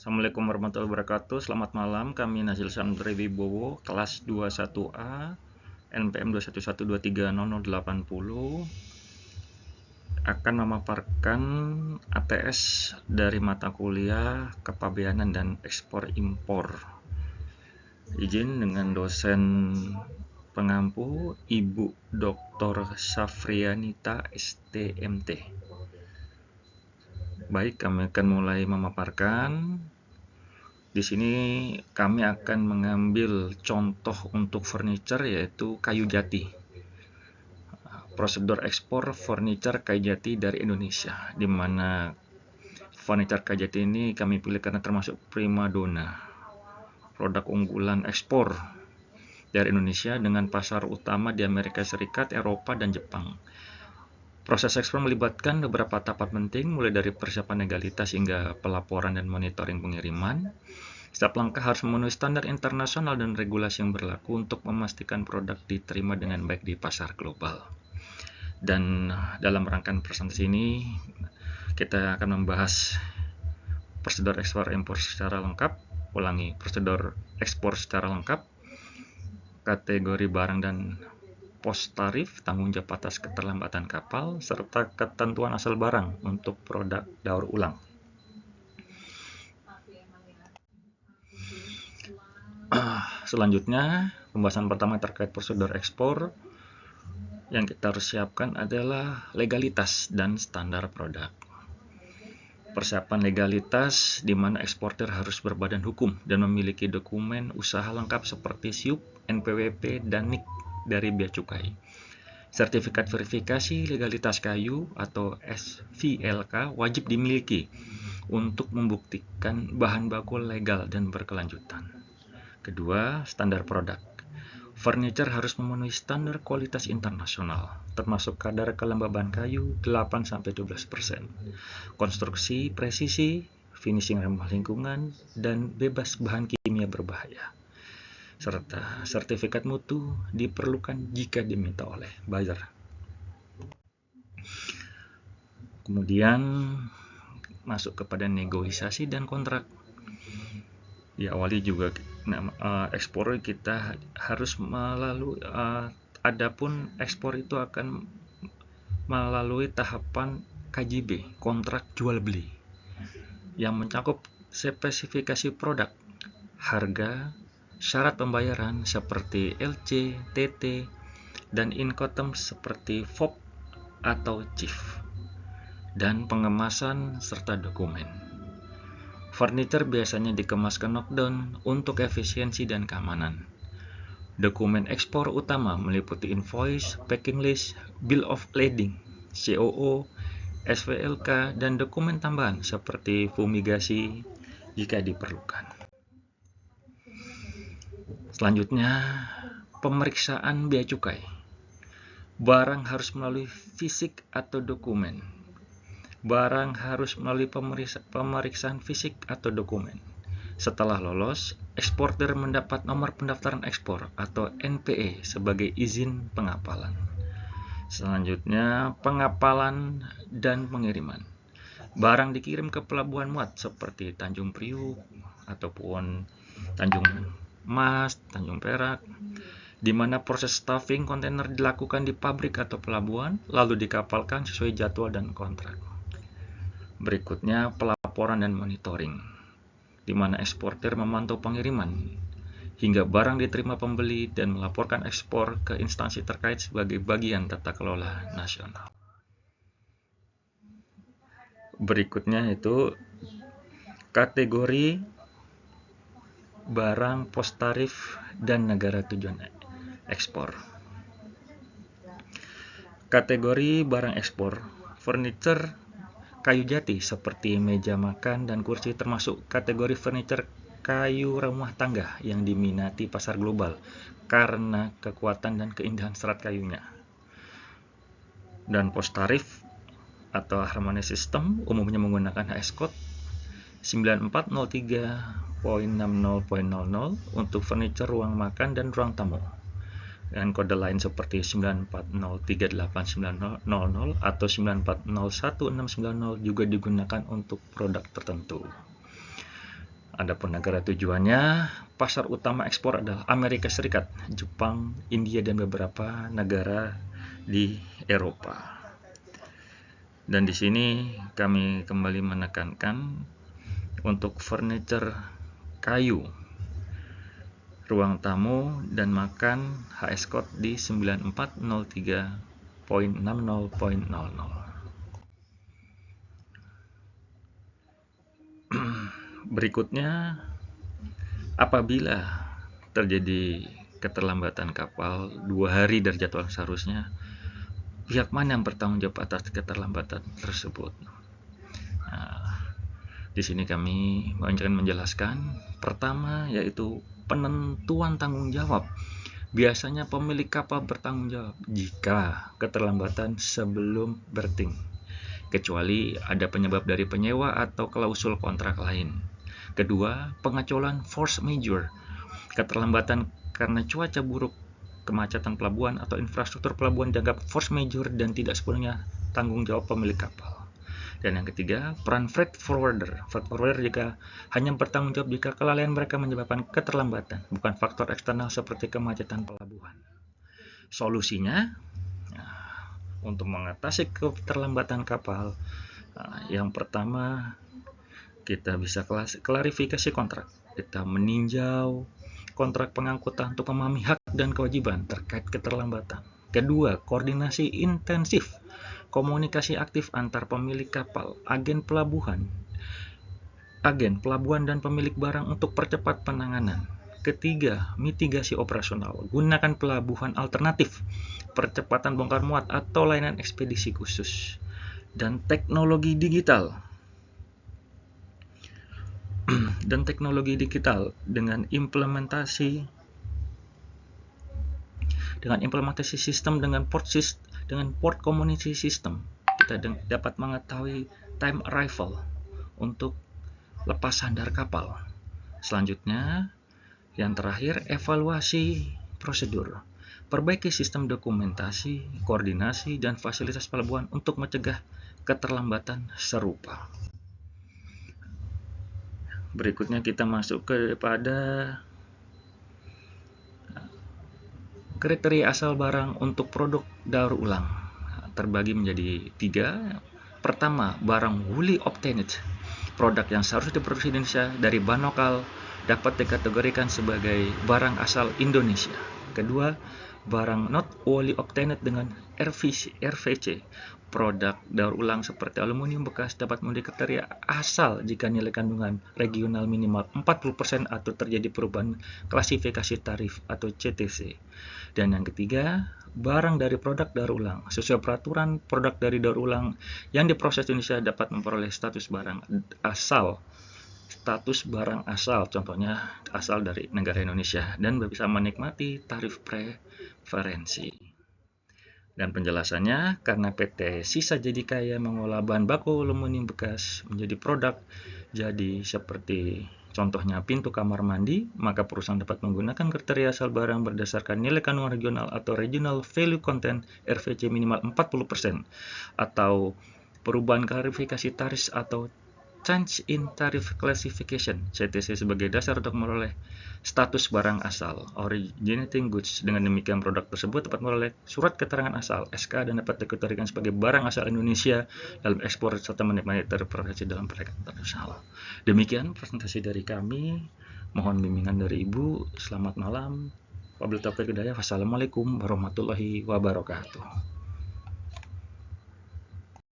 Assalamualaikum warahmatullahi wabarakatuh. Selamat malam, kami Nazil Samdri Wibowo, kelas 21A, NPM 211230080, akan memaparkan ATS dari mata kuliah Kepabeanan dan Ekspor Impor. Izin dengan dosen pengampu Ibu Dr. Safrianita STMT. Baik, kami akan mulai memaparkan. Di sini kami akan mengambil contoh untuk furniture, yaitu kayu jati. Prosedur ekspor furniture kayu jati dari Indonesia, di mana furniture kayu jati ini kami pilih karena termasuk primadona, produk unggulan ekspor dari Indonesia dengan pasar utama di Amerika Serikat, Eropa, dan Jepang. Proses ekspor melibatkan beberapa tahapan penting, mulai dari persiapan legalitas hingga pelaporan dan monitoring pengiriman. Setiap langkah harus memenuhi standar internasional dan regulasi yang berlaku untuk memastikan produk diterima dengan baik di pasar global. Dan dalam rangkaian presentasi ini, kita akan membahas prosedur ekspor impor secara lengkap, prosedur ekspor secara lengkap, kategori barang dan pos tarif, tanggung jawab atas keterlambatan kapal, serta ketentuan asal barang untuk produk daur ulang. Selanjutnya, pembahasan pertama terkait prosedur ekspor. Yang kita harus siapkan adalah legalitas dan standar produk. Persiapan legalitas di mana eksportir harus berbadan hukum dan memiliki dokumen usaha lengkap seperti SIUP, NPWP, dan NIK dari Bea Cukai. Sertifikat verifikasi legalitas kayu atau SVLK wajib dimiliki untuk membuktikan bahan baku legal dan berkelanjutan. Kedua, standar produk. Furniture harus memenuhi standar kualitas internasional, termasuk kadar kelembaban kayu 8-12%, konstruksi presisi, finishing ramah lingkungan, dan bebas bahan kimia berbahaya. Serta sertifikat mutu diperlukan jika diminta oleh buyer. Kemudian masuk kepada negosiasi dan kontrak. Diawali juga ekspor kita harus melalui adapun ekspor itu akan melalui tahapan KJB, kontrak jual beli, yang mencakup spesifikasi produk, harga, syarat pembayaran seperti LC, TT, dan Incoterm seperti FOB atau CIF, dan pengemasan serta dokumen. Furniture biasanya dikemaskan knockdown untuk efisiensi dan keamanan. Dokumen ekspor utama meliputi invoice, packing list, bill of lading, COO, SVLK, dan dokumen tambahan seperti fumigasi jika diperlukan. Selanjutnya, pemeriksaan bea cukai. Barang harus melalui fisik atau dokumen. Barang harus melalui pemeriksaan fisik atau dokumen. Setelah lolos, eksportir mendapat nomor pendaftaran ekspor atau NPE sebagai izin pengapalan. Selanjutnya, pengapalan dan pengiriman. Barang dikirim ke pelabuhan muat seperti Tanjung Priuk ataupun Tanjung Mas, Tanjung Perak, di mana proses stuffing kontainer dilakukan di pabrik atau pelabuhan, lalu dikapalkan sesuai jadwal dan kontrak. Berikutnya, pelaporan dan monitoring, di mana eksportir memantau pengiriman hingga barang diterima pembeli dan melaporkan ekspor ke instansi terkait sebagai bagian tata kelola nasional. Berikutnya itu kategori barang, pos tarif, dan negara tujuan ekspor. Kategori barang ekspor, furniture kayu jati seperti meja makan dan kursi termasuk kategori furniture kayu rumah tangga yang diminati pasar global karena kekuatan dan keindahan serat kayunya. Dan pos tarif atau harmonized system umumnya menggunakan HS code 9403.60.00 untuk furniture ruang makan dan ruang tamu. Dengan kode lain seperti 94038900 atau 94016690 juga digunakan untuk produk tertentu. Adapun negara tujuannya, pasar utama ekspor adalah Amerika Serikat, Jepang, India, dan beberapa negara di Eropa. Dan di sini kami kembali menekankan untuk furniture kayu, ruang tamu dan makan HS code di 9403.60.00. Berikutnya, apabila terjadi keterlambatan kapal 2 hari dari jadwal seharusnya, pihak mana yang bertanggung jawab atas keterlambatan tersebut? Nah, di sini kami akan menjelaskan. Pertama, yaitu penentuan tanggung jawab. Biasanya pemilik kapal bertanggung jawab jika keterlambatan sebelum berthing, kecuali ada penyebab dari penyewa atau klausul kontrak lain. Kedua, pengecualian force majeure, keterlambatan karena cuaca buruk, kemacetan pelabuhan, atau infrastruktur pelabuhan dianggap force majeure dan tidak sepenuhnya tanggung jawab pemilik kapal. Dan yang ketiga, peran freight forwarder. Freight forwarder jika hanya bertanggung jawab jika kelalaian mereka menyebabkan keterlambatan, bukan faktor eksternal seperti kemacetan pelabuhan. Solusinya, untuk mengatasi keterlambatan kapal, yang pertama, kita bisa klarifikasi kontrak. Kita meninjau kontrak pengangkutan untuk memahami hak dan kewajiban terkait keterlambatan. Kedua, koordinasi intensif, komunikasi aktif antar pemilik kapal, agen pelabuhan dan pemilik barang untuk percepat penanganan. Ketiga, mitigasi operasional, gunakan pelabuhan alternatif, percepatan bongkar muat atau layanan ekspedisi khusus. Dan teknologi digital dengan implementasi sistem dengan port community system, kita dapat mengetahui time arrival untuk lepas sandar kapal. Selanjutnya, yang terakhir, evaluasi prosedur, perbaiki sistem dokumentasi, koordinasi, dan fasilitas pelabuhan untuk mencegah keterlambatan serupa. Berikutnya kita masuk kepada kriteria asal barang untuk produk daur ulang. Terbagi menjadi 3. Pertama, barang wholly obtained, produk yang seharusnya diproduksi di Indonesia dari bahan lokal dapat dikategorikan sebagai barang asal Indonesia. Kedua, barang not wholly obtained dengan RVC, produk daur ulang seperti aluminium bekas dapat memenuhi kriteria asal jika nilai kandungan regional minimal 40% atau terjadi perubahan klasifikasi tarif atau CTC. Dan yang ketiga, barang dari produk daur ulang sesuai peraturan produk dari daur ulang yang diproses di Indonesia dapat memperoleh status barang asal, contohnya asal dari negara Indonesia, dan bisa menikmati tarif preferensi. Dan penjelasannya, karena PT Sisa Jadi Kaya mengolah bahan baku aluminium bekas menjadi produk jadi seperti contohnya pintu kamar mandi, maka perusahaan dapat menggunakan kriteria asal barang berdasarkan nilai kandungan regional atau regional value content RVC minimal 40% atau perubahan klarifikasi tarif atau change in tariff classification CTC sebagai dasar untuk memperoleh status barang asal originating goods. Dengan demikian produk tersebut dapat memperoleh surat keterangan asal SK dan dapat dikategorikan sebagai barang asal Indonesia dalam ekspor serta menikmati tarif preferensi dalam perdagangan internasional. Demikian presentasi dari kami. Mohon bimbingan dari Ibu. Selamat malam. Wabillahi taufiq wal hidayah. Wassalamualaikum warahmatullahi wabarakatuh.